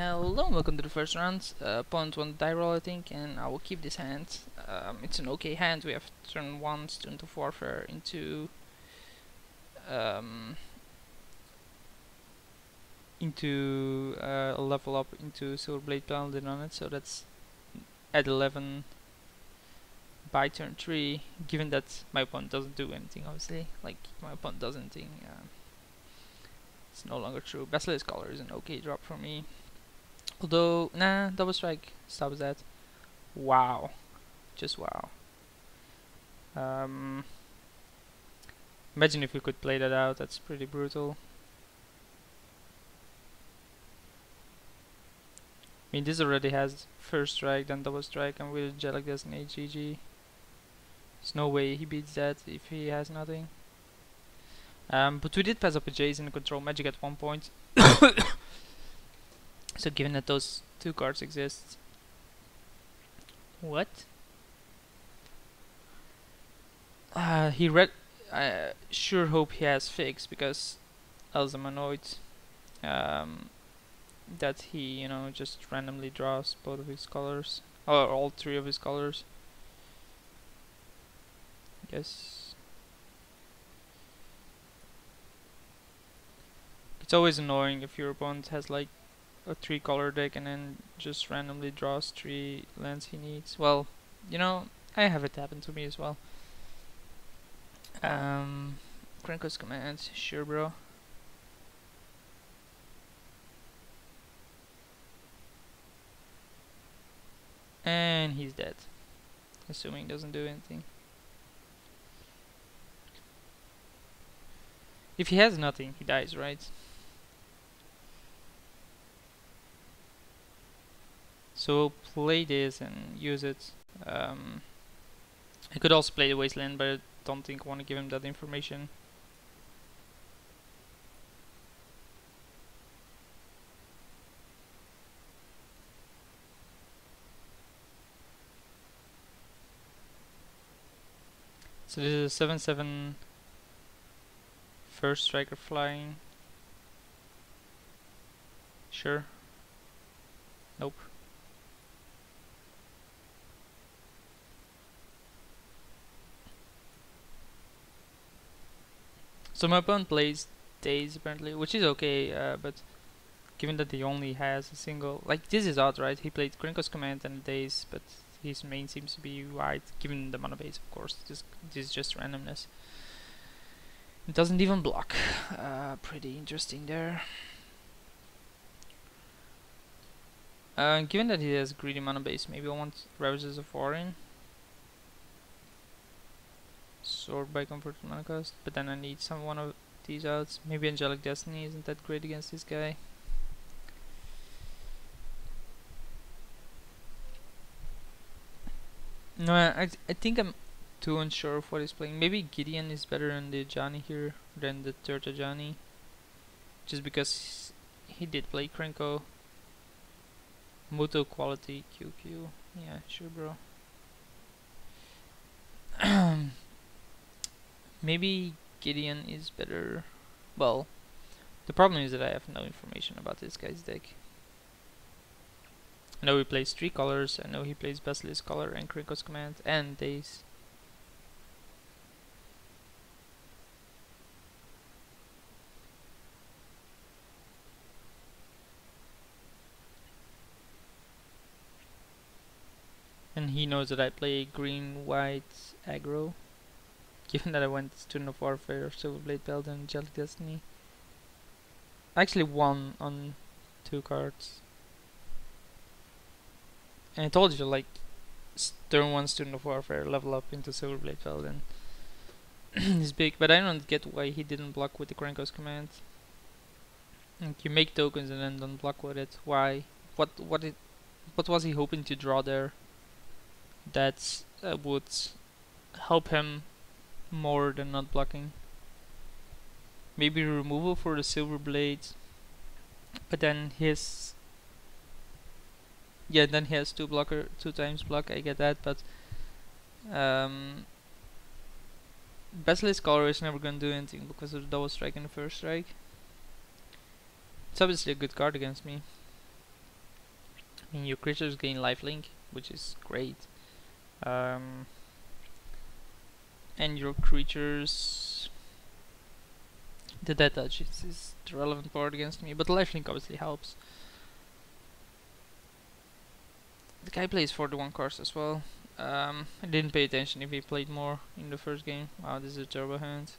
Hello and welcome to the first round. Opponent won the die roll, I think, and I will keep this hand. It's an okay hand. We have turn 1 student of warfare um, into a level up into silver blade paladin on it, so that's at 11 by turn 3. Given that my opponent doesn't do anything, obviously, like my opponent does anything, it's no longer true. Basilisk Collar is an okay drop for me. Although, nah, double strike stops that. Wow. Just wow. Imagine if we could play that out, that's pretty brutal. I mean, this already has first strike, then double strike, and with Angelic Destiny GG. There's no way he beats that if he has nothing. But we did pass up a Jason and control magic at one point. So given that those two cards exist... What? He read... I sure hope he has Fix, because else I'm annoyed that he, you know, just randomly draws both of his colors. Or all three of his colors. I guess. It's always annoying if your opponent has like a 3-color deck and then just randomly draws 3 lands he needs. Well, you know, I have it happen to me as well. Krenko's command, sure bro. And he's dead. Assuming doesn't do anything. If he has nothing, he dies, right? So we'll play this and use it. I could also play the Wasteland, but I don't think I want to give him that information. So this is a 7/7 first striker flying. Sure. Nope. So my opponent plays Daze apparently, which is okay, but given that he only has a single... Like, this is odd, right? He played Krenko's command and Daze, but his main seems to be white, given the mana base, of course. This is just randomness. It doesn't even block. Pretty interesting there. Given that he has greedy mana base, maybe I want Ravages of Orin. Sword by converted mana cost, but then I need one of these outs. Maybe Angelic Destiny isn't that great against this guy. No, I think I'm too unsure of what he's playing. Maybe Gideon is better than the Ajani here, than the third Ajani. Just because he did play Krenko. Muto quality QQ. Yeah, sure bro. Maybe Gideon is better. Well, the problem is that I have no information about this guy's deck. I know he plays 3 colors, I know he plays Basilisk Collar and Krenko's command and Daze. And he knows that I play green-white aggro. Given that I went Student of Warfare, Silver Blade Paladin, and Angelic Destiny. I actually won on 2 cards. And I told you, like, turn 1 Student of Warfare, level up into Silver Blade Paladin. It's big, but I don't get why he didn't block with the Krenko's command. Like, you make tokens and then don't block with it. Why? What was he hoping to draw there? That would help him more than not blocking. Maybe removal for the Silver Blade, but then his... Yeah, then he has 2 times block, I get that, but Basilisk Collar is never gonna do anything because of the double strike and the first strike. It's obviously a good card against me. I mean, your creatures gain lifelink, which is great. And your creatures, the death touch is the relevant part against me, but lifelink obviously helps. The guy plays 41 cards as well. I didn't pay attention if he played more in the first game. Wow, this is a turbo hand.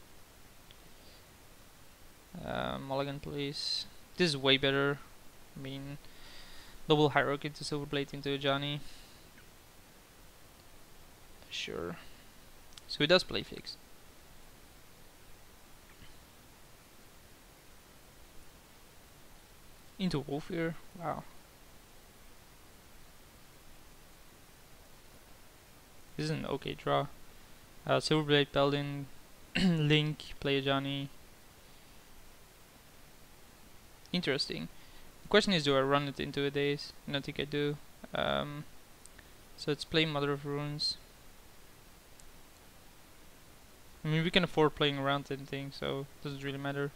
Mulligan plays. This is way better. I mean, double Hierarchy into Silverblade into Johnny. Sure. So he does play fix. Into Wolf here. Wow. This is an okay draw. Silverblade, Paladin, Link, play a Johnny. Interesting. The question is, do I run it into a daze? I don't think I do. So let's play Mother of Runes. I mean, we can afford playing around anything, so it doesn't really matter.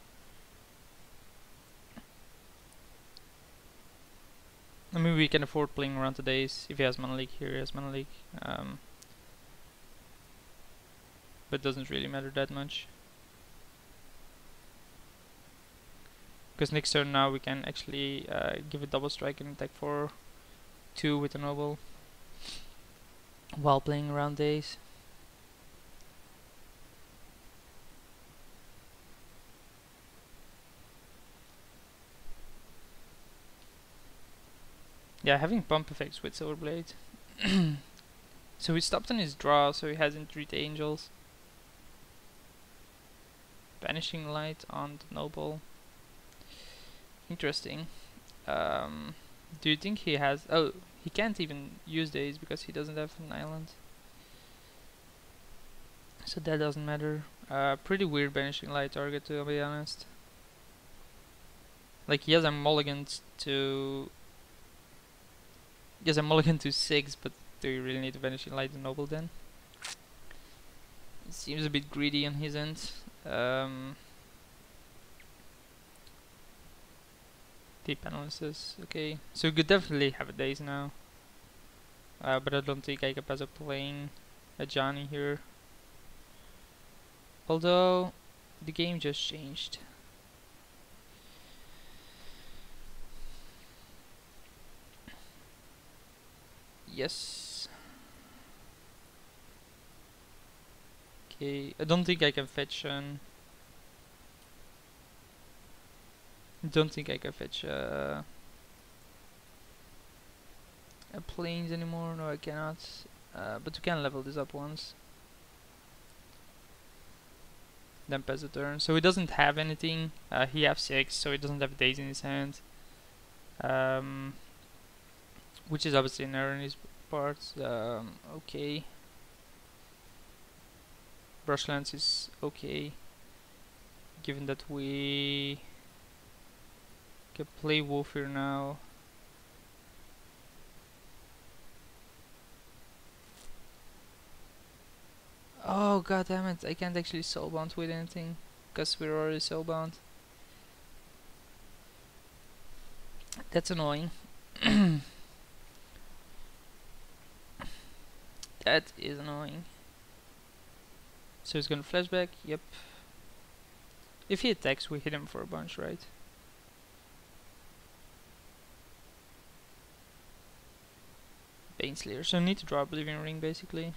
I mean, we can afford playing around the days. If he has Mana Leak here, he has Mana Leak. But it doesn't really matter that much. Because next turn now we can actually give a double strike and attack for 2 with a noble while playing around days. Yeah, having pump effects with Silverblade. So he stopped on his draw, so he hasn't 3 angels. Banishing Light on the noble. Interesting. Do you think he has... Oh, he can't even use days because he doesn't have an island. So that doesn't matter. Pretty weird Banishing Light target, to be honest. Like, he has a mulligan to... He has a mulligan to 6, but do you really need to Banishing Light the noble then? It seems a bit greedy on his end. Deep analysis, okay. So we could definitely have a daze now. But I don't think I can pass up playing a Johnny here. Although, the game just changed. Yes. Okay, I don't think I can fetch don't think I can fetch planes anymore. No, I cannot. But we can level this up once. Then pass the turn. So he doesn't have anything. He has 6, so he doesn't have days in his hand. Which is obviously an error in his part. Okay. Brushlands is okay. Given that we can play Wolf here now. Oh god damn it, I can't actually soulbound with anything because we're already soulbound. That's annoying. That is annoying. So he's gonna flashback, yep. If he attacks, we hit him for a bunch, right? Baneslayer, so I need to draw Oblivion Ring basically.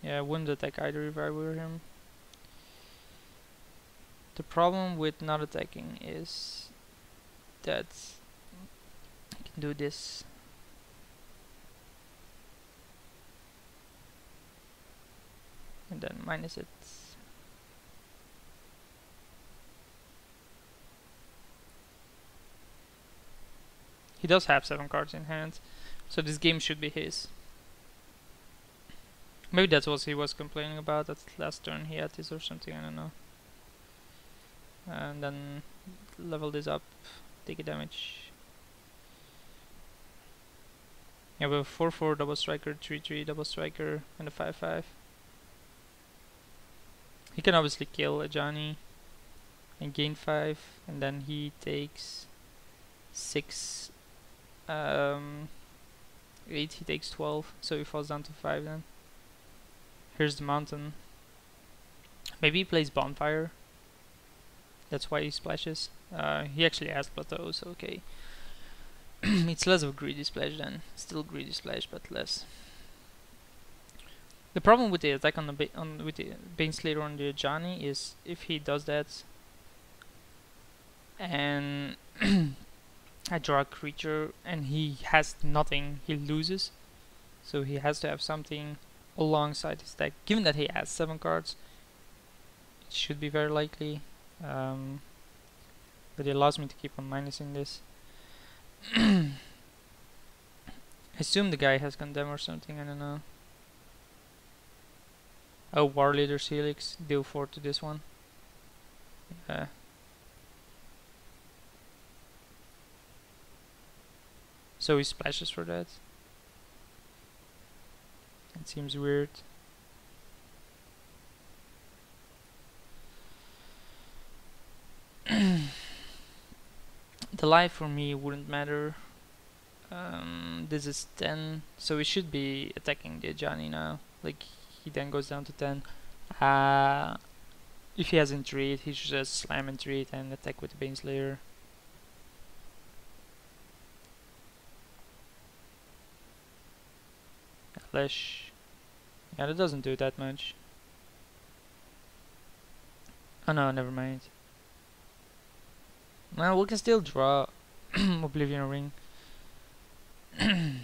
Yeah, I wouldn't attack either if I were him. The problem with not attacking is that I can do this. And then minus it. He does have 7 cards in hand, so this game should be his. Maybe that's what he was complaining about, that last turn he had this or something, I don't know. And then level this up, take a damage. Yeah, we have a 4-4 double striker, 3-3 double striker, and a 5-5. He can obviously kill a Johnny and gain 5, and then he takes 6, 8, he takes 12, so he falls down to 5 then. Here's the mountain. Maybe he plays bonfire. That's why he splashes. He actually has plateau, so okay. It's less of a greedy splash then. Still greedy splash, but less. The problem with the attack on the with the Baneslayer on the Johnny is if he does that and I draw a creature and he has nothing, he loses. So he has to have something alongside his deck. Given that he has 7 cards, it should be very likely. But it allows me to keep on minusing this. I assume the guy has Condemn or something, I don't know. Oh, War Leader's Helix, deal 4 to this one. Yeah. So he splashes for that. It seems weird. The life for me wouldn't matter. This is 10, so we should be attacking the Johnny now. Like, he then goes down to 10. If he has Entreat, he should just slam Entreat and attack with the Baneslayer. Flesh. Yeah, that doesn't do that much. Oh no, never mind. Well, we can still draw Oblivion Ring. And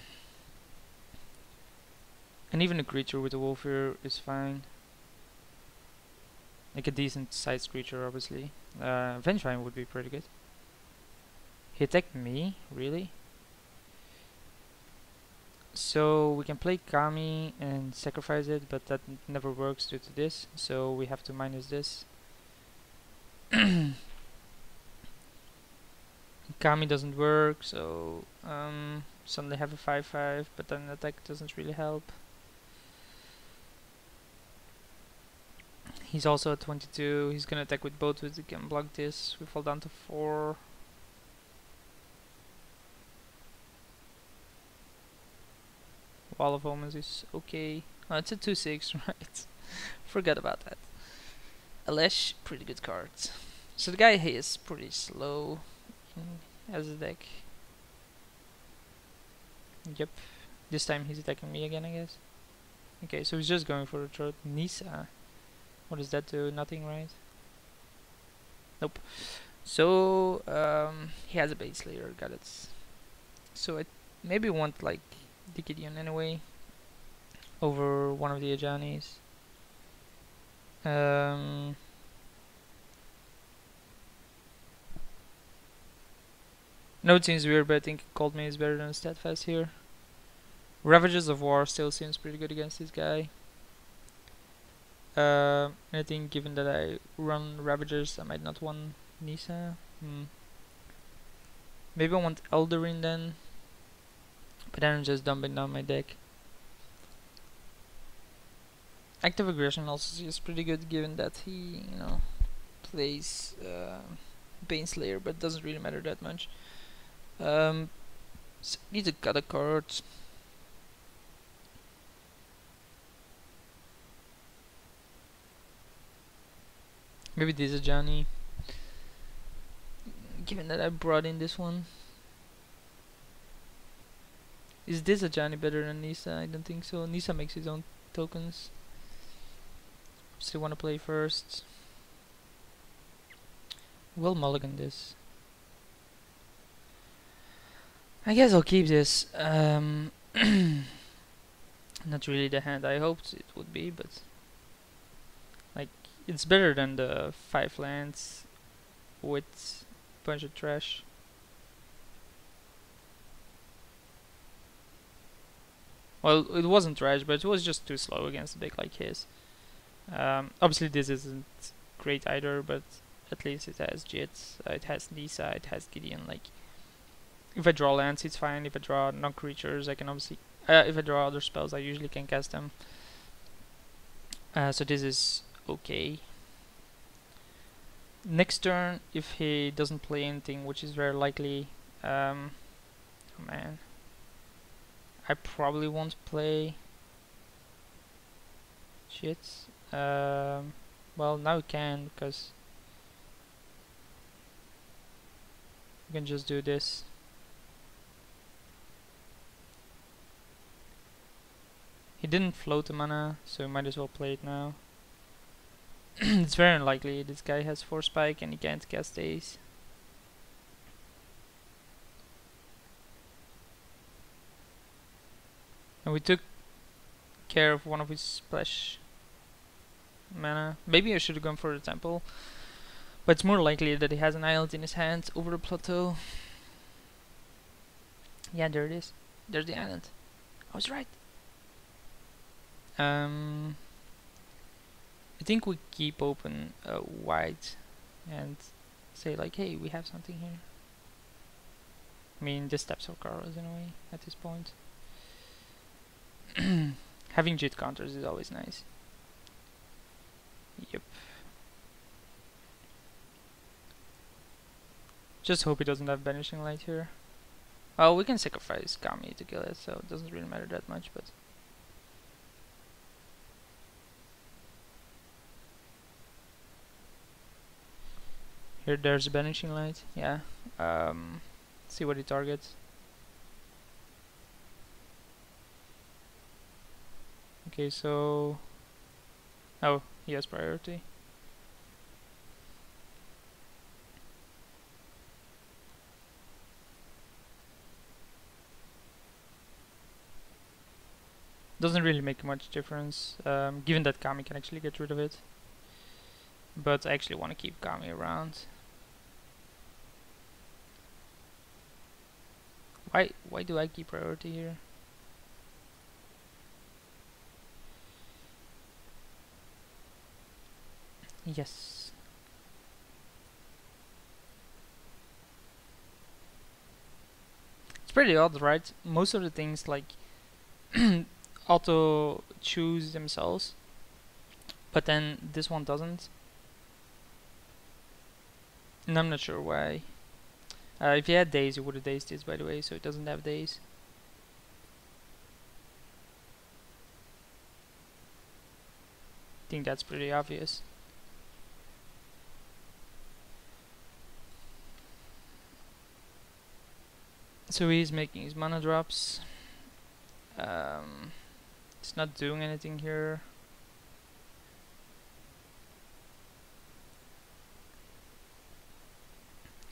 even a creature with a wolf here is fine. Like a decent sized creature, obviously. Vengevine would be pretty good. He attacked me? Really? So we can play Kami and sacrifice it, but that never works due to this. So we have to minus this. Kami doesn't work, so suddenly have a 5/5, but then attack doesn't really help. He's also at 22. He's gonna attack with both of us. He can block this. We fall down to 4. Wall of Omens is okay. Oh, it's a 2/6, right? Forgot about that. Alesh, pretty good cards. So the guy here is pretty slow as a deck. Yep. This time he's attacking me again, I guess. Okay, so he's just going for a throat. Nisa. What does that do? Nothing, right? Nope. So he has a Baneslayer, got it. So I maybe want like the Gideon anyway over one of the Ajanis. No, it seems weird, but I think Cold Maze is better than Steadfast here. Ravages of War still seems pretty good against this guy. I think given that I run Ravagers, I might not want Nisa. Maybe I want Eldarin then, but then I'm just dumping down my deck. Active Aggression also is pretty good given that he, you know, plays Baneslayer, but doesn't really matter that much. So need to cut a card. Maybe this is Johnny. Given that I brought in this one. Is this a Johnny better than Nisa? I don't think so. Nisa makes his own tokens. Still want to play first. We'll mulligan this. I guess I'll keep this. Not really the hand I hoped it would be, but like it's better than the 5 lands with a bunch of trash. Well, it wasn't trash, but it was just too slow against a deck like his. Obviously this isn't great either, but at least it has Jits, it has Nisa, it has Gideon. Like, if I draw lands, it's fine. If I draw non-creatures, I can obviously... if I draw other spells, I usually can cast them. So this is okay. Next turn, if he doesn't play anything, which is very likely, Oh man, I probably won't play. Shit. Well, now we can, because we can just do this. He didn't float the mana, so we might as well play it now. It's very unlikely. This guy has 4 spike and he can't cast Ace. And we took care of one of his splash mana. Maybe I should have gone for the temple, but it's more likely that he has an island in his hand over the plateau. Yeah, there it is. There's the island. I was right. I think we keep open wide and say like, hey, we have something here. I mean, this steps our Carlos in a way at this point. Having Jit counters is always nice. Yep. Just hope he doesn't have Banishing Light here. Well, we can sacrifice Kami to kill it, so it doesn't really matter that much, but... Here, there's a Banishing Light, yeah. See what he targets. Okay, so... Oh, he has priority. Doesn't really make much difference, given that Kami can actually get rid of it. But I actually want to keep Kami around. Why do I keep priority here? Yes. It's pretty odd, right? Most of the things like auto choose themselves, but then this one doesn't. And I'm not sure why. If he had days, he would have dazed this, by the way, so it doesn't have days. I think that's pretty obvious. So he's making his mana drops. It's not doing anything here.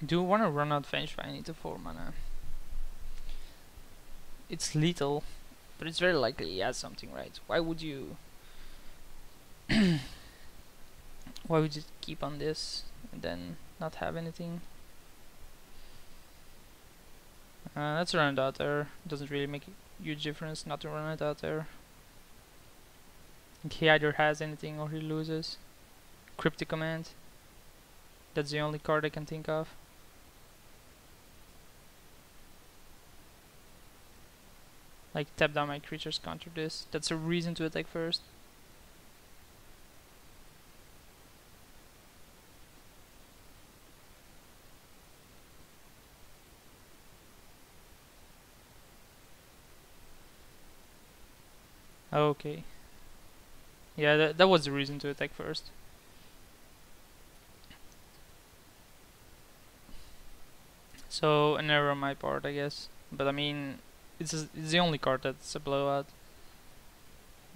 Do want to run out Vengefire? I need to 4 mana. It's lethal, but it's very likely he has something, right? Why would you? Why would you keep on this and then not have anything? Let's run it out there. Doesn't really make a huge difference not to run it out there. He either has anything or he loses. Cryptic Command. That's the only card I can think of. Like, tap down my creatures, counter this. That's a reason to attack first. Okay. Yeah, that was the reason to attack first. So, an error on my part, I guess. But I mean, it's the only card that's a blowout.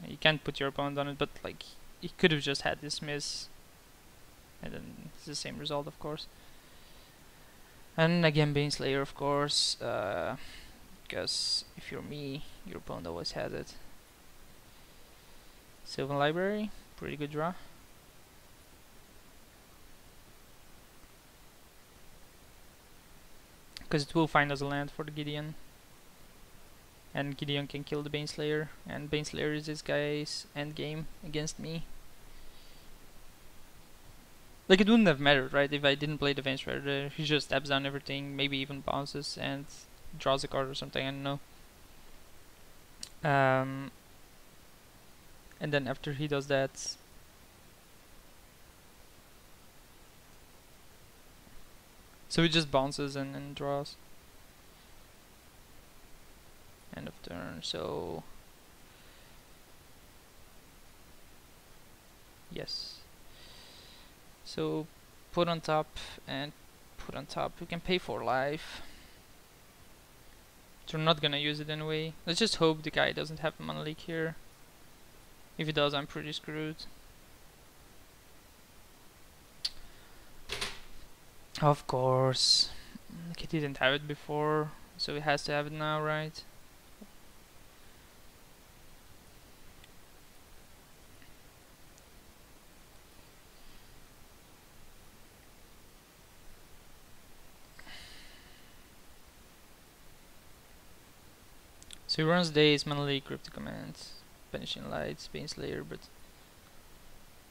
You can't put your opponent on it, but like, he could have just had this miss. And then it's the same result, of course. And again, Baneslayer, of course. Because if you're me, your opponent always has it. Sylvan Library, pretty good draw. Because it will find us a land for the Gideon. And Gideon can kill the Baneslayer. And Baneslayer is this guy's endgame against me. Like, it wouldn't have mattered, right? If I didn't play the Vengefire, he just taps down everything, maybe even bounces and draws a card or something, I don't know. And then after he does that, so he just bounces and draws. end of turn. So yes. So put on top and put on top. We can pay for life. So we're not gonna use it anyway. Let's just hope the guy doesn't have a mana leak here. If he does, I'm pretty screwed. Of course. He didn't have it before, so he has to have it now, right? So he runs Days, Mana Leak, Cryptic Commands, Banishing Lights, Baneslayer, but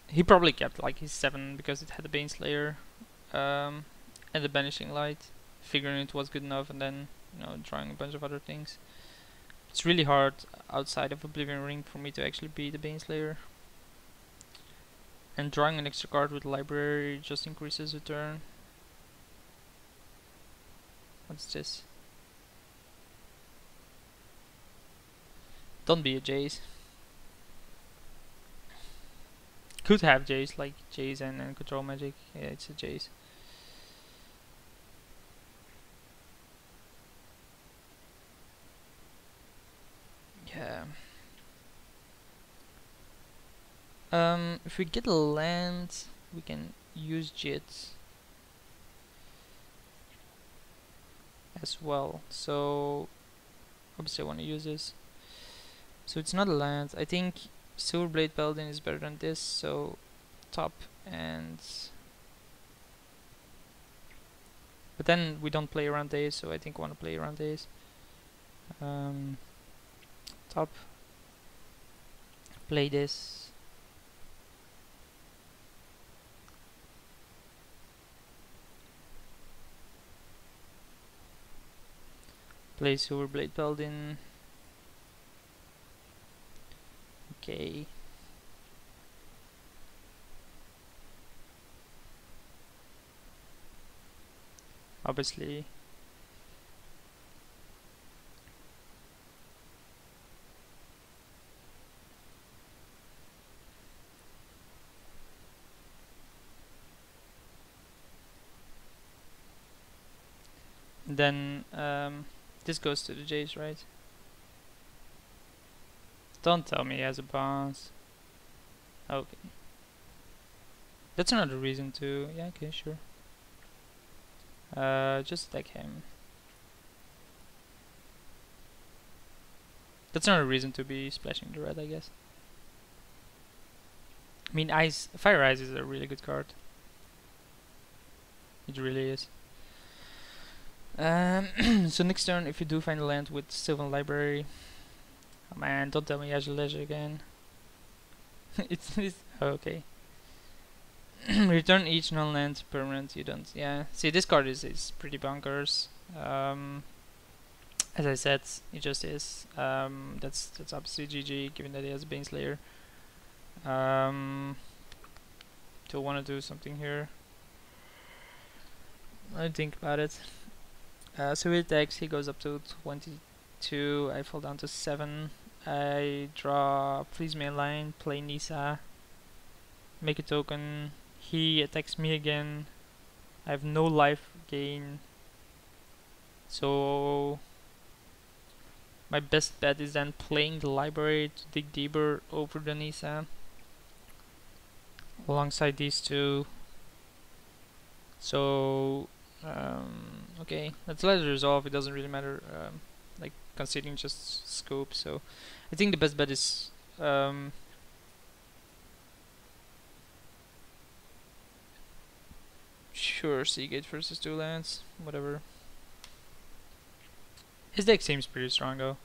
he probably kept like his 7 because it had the Baneslayer and the Banishing Light, figuring it was good enough, and then, you know, drawing a bunch of other things. It's really hard outside of Oblivion Ring for me to actually beat the Baneslayer. And drawing an extra card with library just increases the turn. What's this? Don't be a Jace. Could have Jace, like Jace and Control Magic. Yeah, it's a Jace. Yeah. If we get a land, we can use Jit as well. So obviously I want to use this. So it's not a land. I think Silverblade Paladin is better than this. So top and. But then we don't play around days, so I think I want to play around days. Top. Play this. Play Silverblade Paladin. Okay. Obviously. Then this goes to the Jace, right? Don't tell me he has a bounce. Okay. That's another reason to... Yeah, okay, sure. Just attack him. That's another reason to be splashing the red, I guess. I mean, Fire Eyes is a really good card. It really is. So next turn, if you do find a land with Sylvan Library... Oh man, don't tell me Azure Leisure again. it's okay. Return each non-land permanent you don't. Yeah, see, this card is pretty bonkers. As I said, it just is. That's obviously GG, given that he has a Baneslayer. Do I want to do something here? Let me think about it. So with X, he goes up to 22. I fall down to 7. I draw Please Mainline, play Nisa, make a token. He attacks me again. I have no life gain. So my best bet is then playing the library to dig deeper over the Nisa alongside these two. So okay, let's let it resolve. It doesn't really matter, like considering just scope. So I think the best bet is sure, Seagate versus 2 lands, whatever. His deck seems pretty strong though.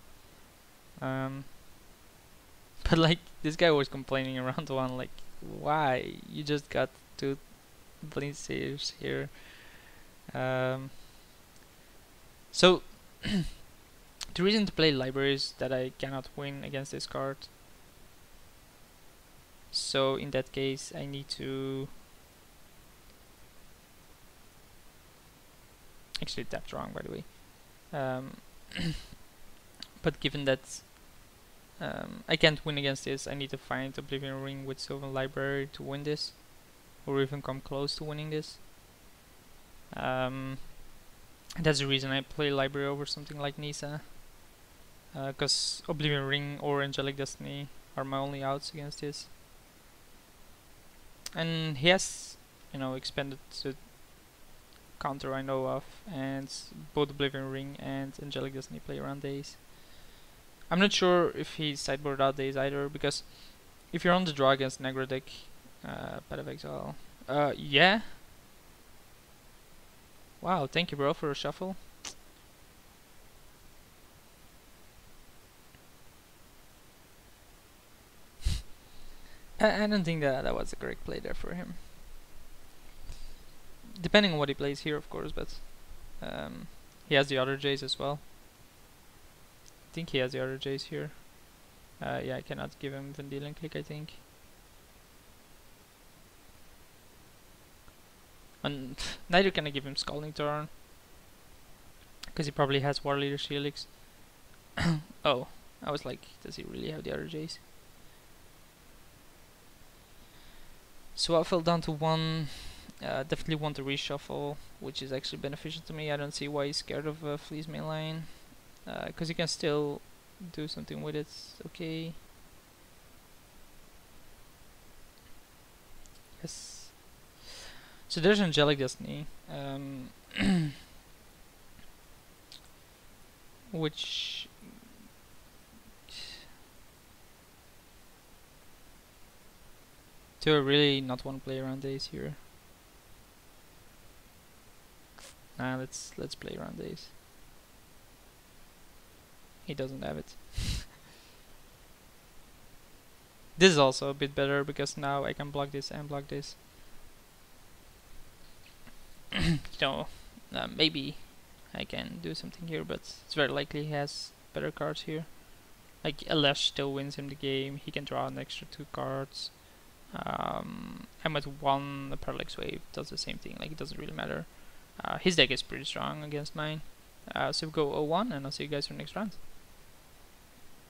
But like, this guy was complaining around one, like, why? You just got 2 blink saves here. So the reason to play library is that I cannot win against this card. So in that case, I need to actually tapped wrong, by the way. But given that I can't win against this, I need to find Oblivion Ring with Sylvan Library to win this, or even come close to winning this. That's the reason I play Library over something like Nisa, because Oblivion Ring or Angelic Destiny are my only outs against this. And he has, expanded to counter I know of, and both Oblivion Ring and Angelic Destiny play around days. I'm not sure if he sideboarded out days either, because if you're on the draw against Negro deck, Path of Exile, yeah. Wow, thank you, bro, for a shuffle. I don't think that was a correct play there for him. Depending on what he plays here, of course, but he has the other Jays as well. I think he has the other Jays here. Yeah, I cannot give him Vendilion Click, I think. And neither can I give him Scalding Tarn, because he probably has War Leader Helix. Oh, I was like, does he really have the other Jays? So I fell down to 1. Definitely want to reshuffle, which is actually beneficial to me. I don't see why he's scared of Flea's mainline, because he can still do something with it. Okay. Yes. So there's Angelic Destiny, which do I really not want to play around days here? Nah, let's play around days. He doesn't have it. This is also a bit better because now I can block this and block this. Maybe I can do something here, but it's very likely he has better cards here. Like Elesh still wins him the game. He can draw an extra 2 cards. I'm at 1. The Parallax Wave does the same thing. Like, it doesn't really matter. His deck is pretty strong against mine. So we go 0-1, and I'll see you guys for the next round.